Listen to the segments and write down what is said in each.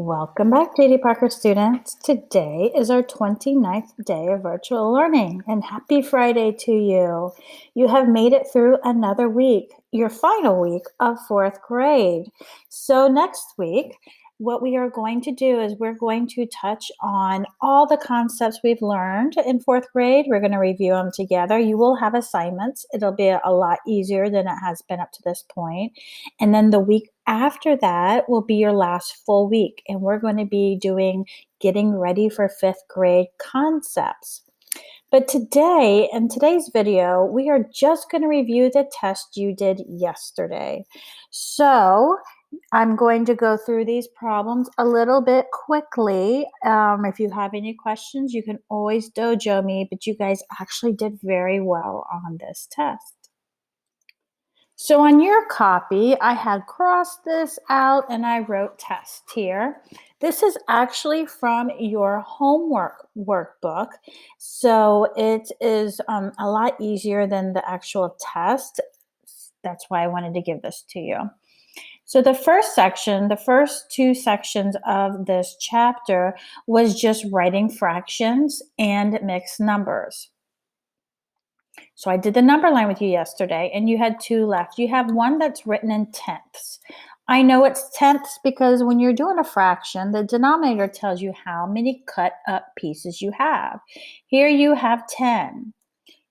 Welcome back, JD Parker students. Today is our 29th day of virtual learning, and happy Friday to you. You have made it through another week, your final week of fourth grade. So next week, what we are going to do is we're going to touch on all the concepts we've learned in fourth grade. We're going to review them together. You will have assignments. It'll be a lot easier than it has been up to this point. And then the week after that will be your last full week, and we're going to be doing getting ready for fifth grade concepts. But today, in today's video, we are just going to review the test you did yesterday. So I'm going to go through these problems a little bit quickly. If you have any questions, you can always dojo me, but you guys actually did very well on this test. So on your copy, I had crossed this out and I wrote test here. This is actually from your homework workbook. So it is a lot easier than the actual test. That's why I wanted to give this to you. So the first section, the first two sections of this chapter was just writing fractions and mixed numbers. So I did the number line with you yesterday, and you had two left. You have one that's written in tenths. I know it's tenths because when you're doing a fraction, the denominator tells you how many cut up pieces you have. Here you have 10.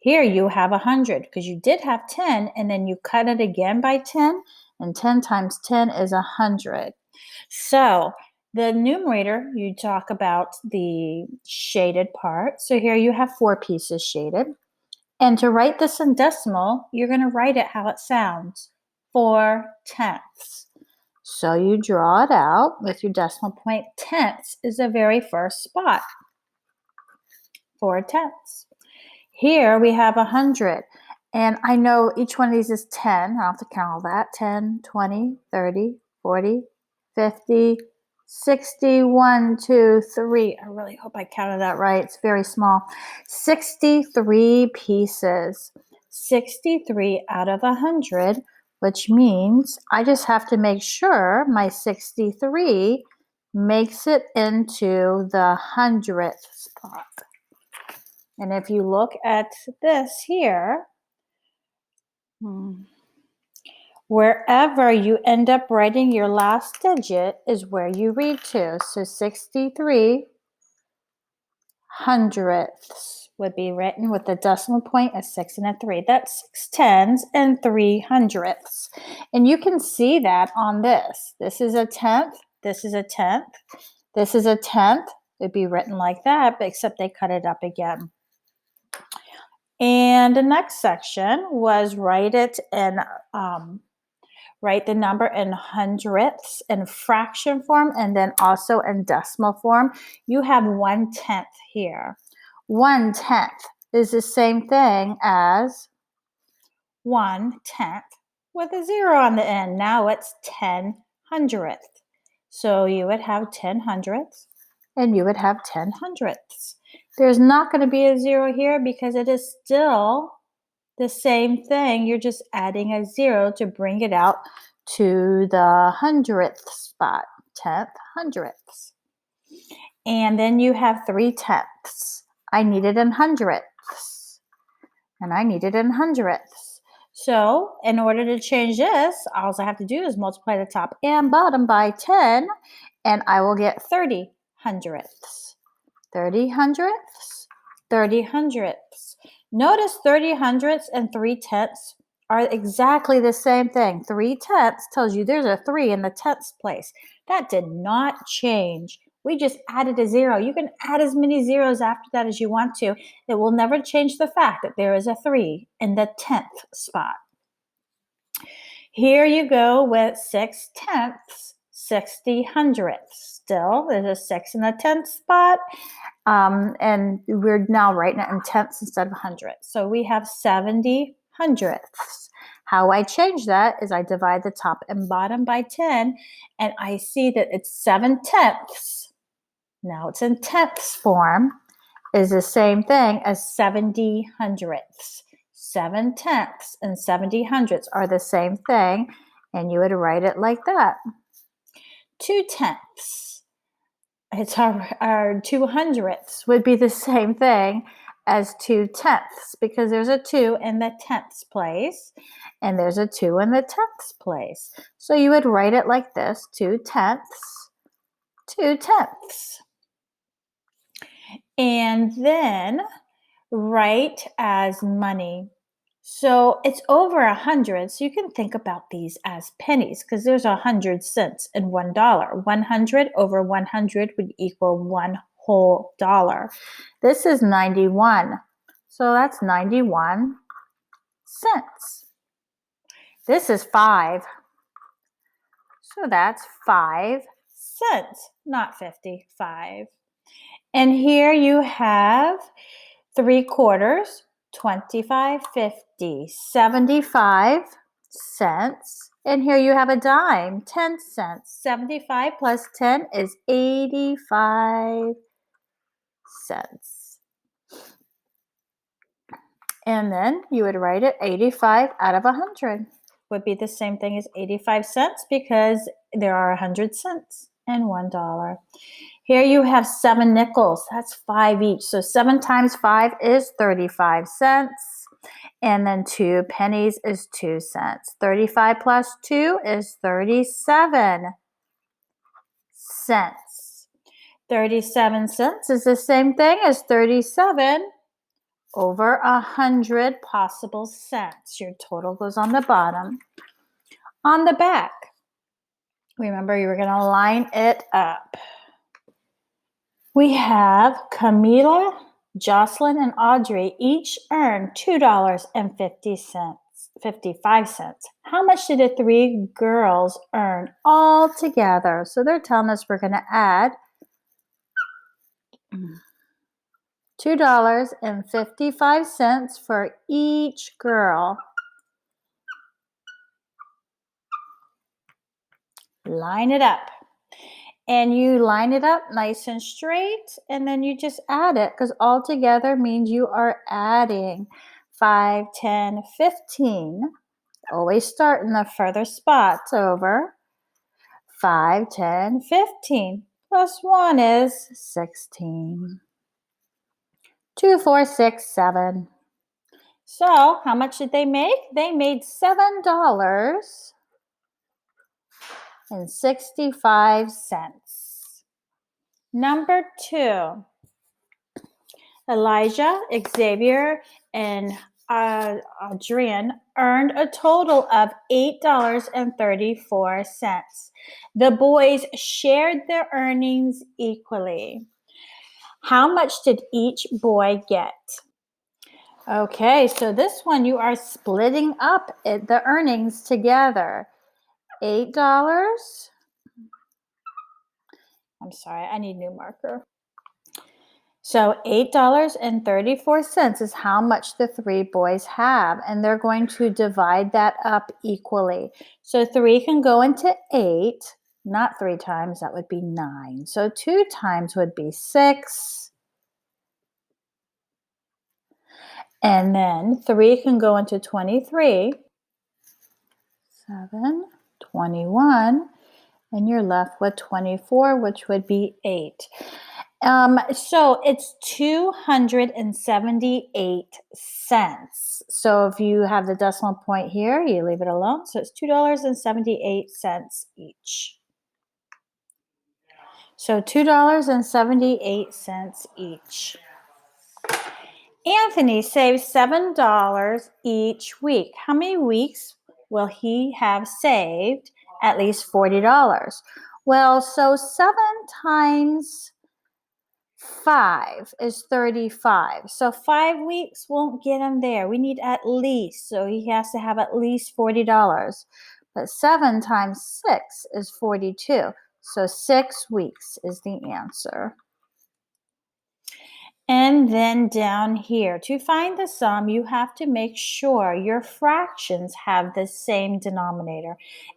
Here you have 100 because you did have 10, and then you cut it again by 10, and 10 times 10 is 100. So the numerator, you talk about the shaded part. So here you have 4 pieces shaded. And to write this in decimal, you're going to write it how it sounds, 4/10. So you draw it out with your decimal point. Tenths is the very first spot, 4/10. Here we have 100. And I know each one of these is 10. I'll have to count all that. 10, 20, 30, 40, 50, 60, 1, 2, 3. I really hope I counted that right. It's very small. 63 pieces. 63 out of 100, which means I just have to make sure my 63 makes it into the 100th spot. And if you look at this here, wherever you end up writing your last digit is where you read to. So 63 hundredths would be written with the decimal point of 6 and a 3. That's 6 tens and 3 hundredths. And you can see that on this. This is a tenth. This is a tenth. This is a tenth. It'd be written like that, but except they cut it up again. And the next section was write the number in hundredths in fraction form and then also in decimal form. You have 1/10 here. 1/10 is the same thing as 1/10 with a 0 on the end. Now it's 10 hundredths. So you would have 10 hundredths and you would have 10 hundredths. There's not going to be a 0 here because it is still the same thing. You're just adding a 0 to bring it out to the 100th spot, 10th hundredths. And then you have 3/10. I need it in hundredths. And I need it in hundredths. So in order to change this, all I have to do is multiply the top and bottom by 10, and I will get 30 hundredths. 30 hundredths, 30 hundredths. Notice 30 hundredths and 3/10 are exactly the same thing. 3/10 tells you there's a 3 in the tenths place. That did not change. We just added a 0. You can add as many zeros after that as you want to. It will never change the fact that there is a 3 in the 10th spot. Here you go with 6/10, 60 hundredths. Still, there's a 6 in the 10th spot. And we're now writing it in tenths instead of hundredths. So we have 70 hundredths. How I change that is I divide the top and bottom by 10, and I see that it's 7/10. Now it's in tenths form, is the same thing as 70 hundredths. 7/10 and 70 hundredths are the same thing, and you would write it like that. 2/10. It's our 200ths would be the same thing as 2/10ths because there's a 2 in the tenths place and there's a 2 in the tenths place. So you would write it like this: 2/10ths, 2/10ths. And then write as money. So it's over 100. So you can think about these as pennies because there's 100 cents in $1. 100 over 100 would equal one whole dollar. This is 91. So that's 91 cents. This is 5. So that's 5 cents, not 55. And here you have 3/4, 25, 50, 75 cents. And here you have a dime, 10 cents. 75 plus 10 is 85 cents. And then you would write it 85 out of 100 would be the same thing as 85 cents because there are 100 cents in $1. Here you have 7 nickels. That's 5 each. So 7 times 5 is 35 cents. And then 2 pennies is 2 cents. 35 plus 2 is 37 cents. 37 cents is the same thing as 37 over 100 possible cents. Your total goes on the bottom. On the back, remember you were going to line it up. We have Camila, Jocelyn, and Audrey each earned $2.55. How much did the 3 girls earn all together? So they're telling us we're going to add $2.55 for each girl. Line it up. And you line it up nice and straight, and then you just add it because all together means you are adding 5, 10, 15. Always start in the further spots over 5, 10, 15. Plus 1 is 16. 2, 4, 6, 7. So how much did they make? They made $7.65. Number 2, Elijah, Xavier, and Adrian earned a total of $8.34. The boys shared their earnings equally. How much did each boy get? Okay, so this one you are splitting up the earnings together. $8. I'm sorry, I need a new marker. So $8.34 is how much the 3 boys have, and they're going to divide that up equally. So 3 can go into 8, not 3 times, that would be 9. So 2 times would be 6. And then 3 can go into 23, 7, 21, and you're left with 24, which would be 8. So it's 278 cents. So if you have the decimal point here, you leave it alone. So it's $2.78 each. So $2.78 each. Anthony saves $7 each week. How many weeks will he have saved at least $40? Well, so 7 times 5 is 35. So 5 weeks won't get him there. We need at least, so he has to have at least $40. But 7 times 6 is 42. So 6 weeks is the answer. And then down here, to find the sum, you have to make sure your fractions have the same denominator.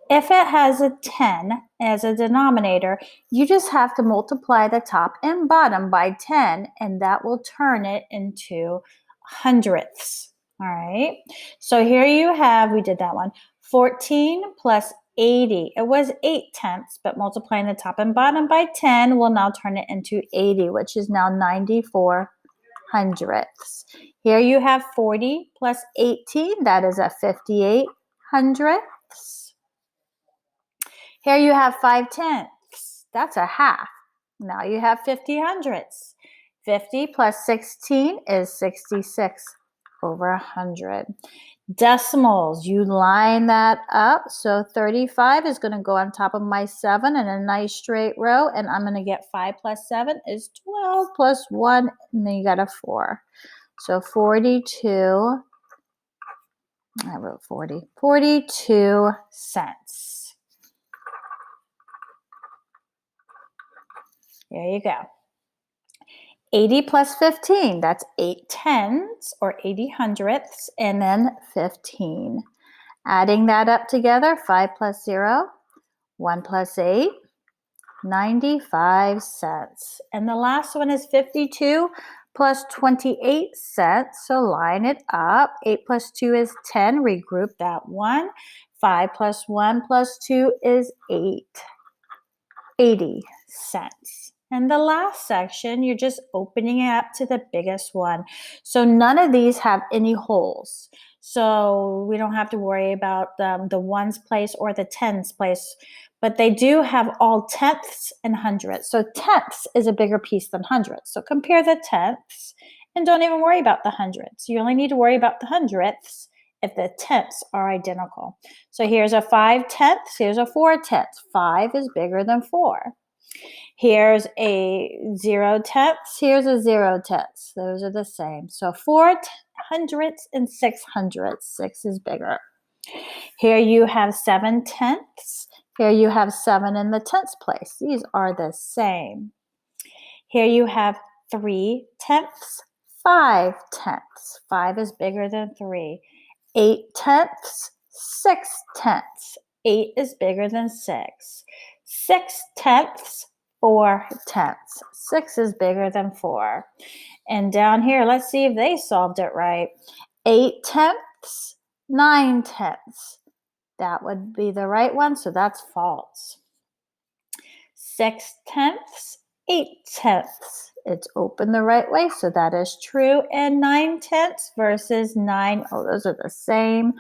If it has a 10 as a denominator, you just have to multiply the top and bottom by 10, and that will turn it into hundredths. All right. So here you have, we did that one, 14 plus 80. It was 8/10, but multiplying the top and bottom by 10 will now turn it into 80, which is now 94 hundredths. Here you have 40 plus 18, that is a 58 hundredths. Here you have 5/10, that's a half. Now you have 50 hundredths. 50 plus 16 is 66 over 100. Decimals, you line that up. So 35 is going to go on top of my 7 in a nice straight row. And I'm going to get 5 plus 7 is 12 plus 1. And then you got a 4. So 42, I wrote 40, 42 cents. There you go. 80 plus 15, that's 8/10 or 80 hundredths, and then 15. Adding that up together, 5 plus 0, 1 plus 8, 95 cents. And the last one is 52 plus 28 cents. So line it up. 8 plus 2 is 10. Regroup that one. 5 plus 1 plus 2 is 8. 80 cents. And the last section, you're just opening it up to the biggest one. So none of these have any holes. So we don't have to worry about the ones place or the tens place, but they do have all tenths and hundredths. So tenths is a bigger piece than hundredths. So compare the tenths and don't even worry about the hundredths. You only need to worry about the hundredths if the tenths are identical. So here's a 5/10, here's a 4/10. 5 is bigger than 4. Here's a 0/10, here's a 0/10. Those are the same. So 4 hundredths and 6 hundredths. 6 is bigger. Here you have 7/10. Here you have 7 in the tenths place. These are the same. Here you have 3/10, 5/10. 5 is bigger than 3. 8/10, 6/10. 8 is bigger than 6. 6/10, 4/10. 6 is bigger than 4. And down here, let's see if they solved it right. 8/10, 9/10. That would be the right one, so that's false. 6/10, 8/10. It's open the right way, so that is true. And 9/10 versus 9, oh, those are the same.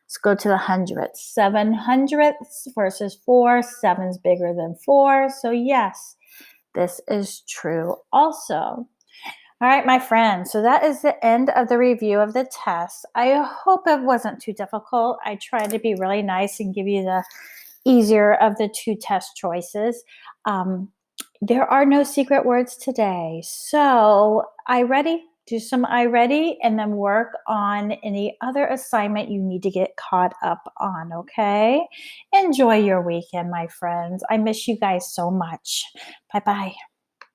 Let's go to the hundredths. 7 hundredths versus 4. 7 is bigger than 4. So yes, this is true also. All right, my friends. So that is the end of the review of the test. I hope it wasn't too difficult. I tried to be really nice and give you the easier of the two test choices. There are no secret words today. So I ready? Do some I ready and then work on any other assignment you need to get caught up on, okay? Enjoy your weekend, my friends. I miss you guys so much. Bye-bye.